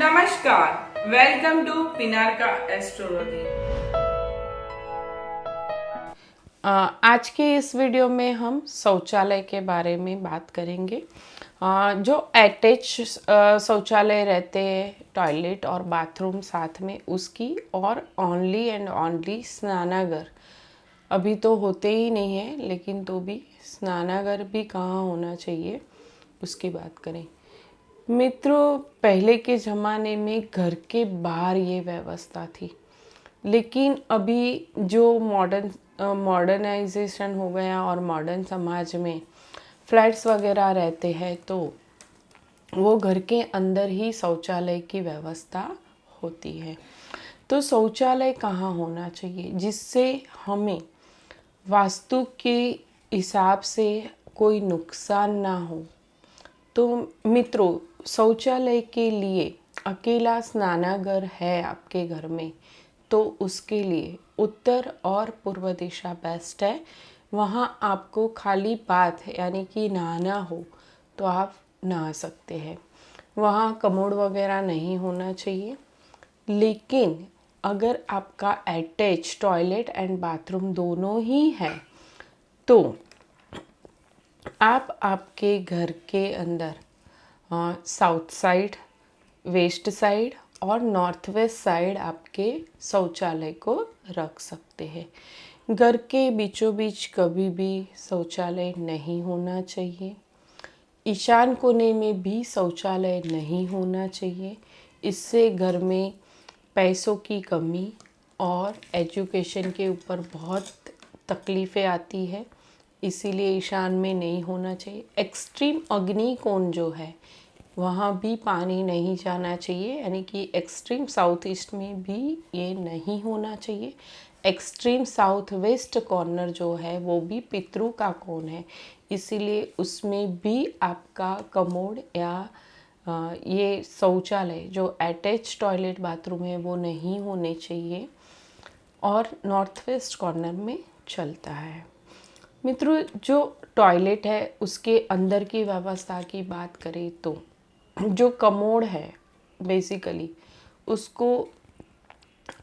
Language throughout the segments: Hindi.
नमस्कार, वेलकम टू पिनारका एस्ट्रोलॉजी। आज के इस वीडियो में हम शौचालय के बारे में बात करेंगे। जो अटैच शौचालय रहते हैं, टॉयलेट और बाथरूम साथ में, उसकी और ओनली एंड ओनली स्नानागार अभी तो होते ही नहीं है, लेकिन तो भी स्नानागार भी कहाँ होना चाहिए उसकी बात करें। मित्रों, पहले के ज़माने में घर के बाहर ये व्यवस्था थी, लेकिन अभी जो मॉडर्नाइजेशन हो गया और मॉडर्न समाज में फ्लैट्स वगैरह रहते हैं, तो वो घर के अंदर ही शौचालय की व्यवस्था होती है। तो शौचालय कहाँ होना चाहिए जिससे हमें वास्तु के हिसाब से कोई नुकसान ना हो। तो मित्रों, शौचालय के लिए अकेला स्नानागार है आपके घर में, तो उसके लिए उत्तर और पूर्व दिशा बेस्ट है। वहाँ आपको खाली बाथ यानी कि नहाना हो तो आप नहा सकते हैं। वहाँ कमोड वगैरह नहीं होना चाहिए। लेकिन अगर आपका अटैच टॉयलेट एंड बाथरूम दोनों ही है, तो आप आपके घर के अंदर साउथ साइड, वेस्ट साइड और नॉर्थ वेस्ट साइड आपके शौचालय को रख सकते हैं। घर के बीचों बीच कभी भी शौचालय नहीं होना चाहिए। ईशान कोने में भी शौचालय नहीं होना चाहिए। इससे घर में पैसों की कमी और एजुकेशन के ऊपर बहुत तकलीफ़ें आती है, इसीलिए ईशान में नहीं होना चाहिए। एक्सट्रीम अग्निकोण जो है, वहाँ भी पानी नहीं जाना चाहिए, यानी कि एक्सट्रीम साउथ ईस्ट में भी ये नहीं होना चाहिए। एक्सट्रीम साउथ वेस्ट कॉर्नर जो है वो भी पितरों का कोण है, इसीलिए उसमें भी आपका कमोड या ये शौचालय जो अटैच टॉयलेट बाथरूम है वो नहीं होने चाहिए, और नॉर्थ वेस्ट कॉर्नर में चलता है। मित्रों, जो टॉयलेट है उसके अंदर की व्यवस्था की बात करें तो जो कमोड है बेसिकली उसको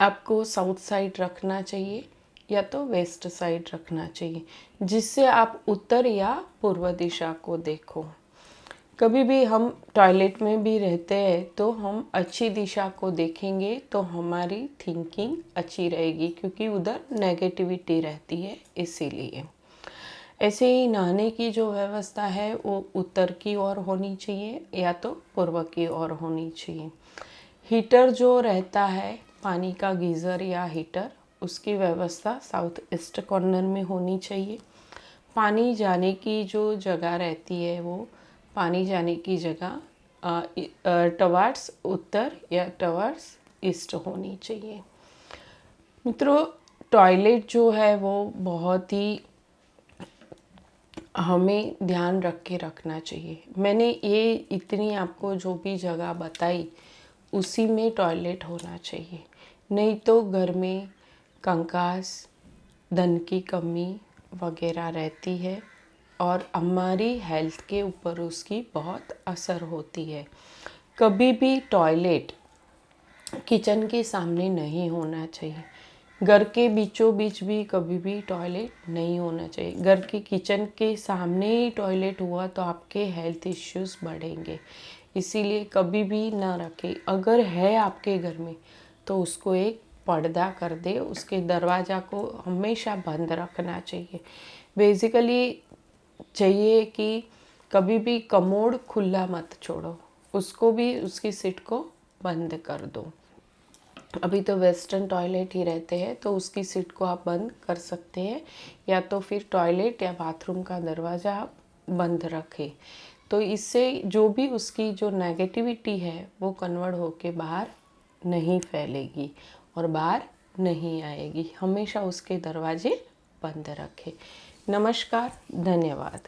आपको साउथ साइड रखना चाहिए या तो वेस्ट साइड रखना चाहिए, जिससे आप उत्तर या पूर्व दिशा को देखो। कभी भी हम टॉयलेट में भी रहते हैं तो हम अच्छी दिशा को देखेंगे तो हमारी थिंकिंग अच्छी रहेगी, क्योंकि उधर नेगेटिविटी रहती है। इसीलिए ऐसे ही नहाने की जो व्यवस्था है वो उत्तर की ओर होनी चाहिए या तो पूर्व की ओर होनी चाहिए। हीटर जो रहता है, पानी का गीज़र या हीटर, उसकी व्यवस्था साउथ ईस्ट कॉर्नर में होनी चाहिए। पानी जाने की जो जगह रहती है, वो पानी जाने की जगह टवार्ड्स उत्तर या टवार्ड्स ईस्ट होनी चाहिए। मित्रों, टॉयलेट जो है वो बहुत ही हमें ध्यान रख के रखना चाहिए। मैंने ये इतनी आपको जो भी जगह बताई उसी में टॉयलेट होना चाहिए, नहीं तो घर में कंकास, धन की कमी वगैरह रहती है और हमारी हेल्थ के ऊपर उसकी बहुत असर होती है। कभी भी टॉयलेट किचन के सामने नहीं होना चाहिए। घर के बीचों बीच भी कभी भी टॉयलेट नहीं होना चाहिए। घर के किचन के सामने ही टॉयलेट हुआ तो आपके हेल्थ इश्यूज बढ़ेंगे, इसीलिए कभी भी ना रखें। अगर है आपके घर में तो उसको एक पर्दा कर दे, उसके दरवाज़ा को हमेशा बंद रखना चाहिए। बेसिकली चाहिए कि कभी भी कमोड खुला मत छोड़ो, उसको भी उसकी सीट को बंद कर दो। अभी तो वेस्टर्न टॉयलेट ही रहते हैं तो उसकी सीट को आप बंद कर सकते हैं, या तो फिर टॉयलेट या बाथरूम का दरवाज़ा आप बंद रखें। तो इससे जो भी उसकी जो नेगेटिविटी है वो कन्वर्ट होके बाहर नहीं फैलेगी और बाहर नहीं आएगी। हमेशा उसके दरवाजे बंद रखें। नमस्कार, धन्यवाद।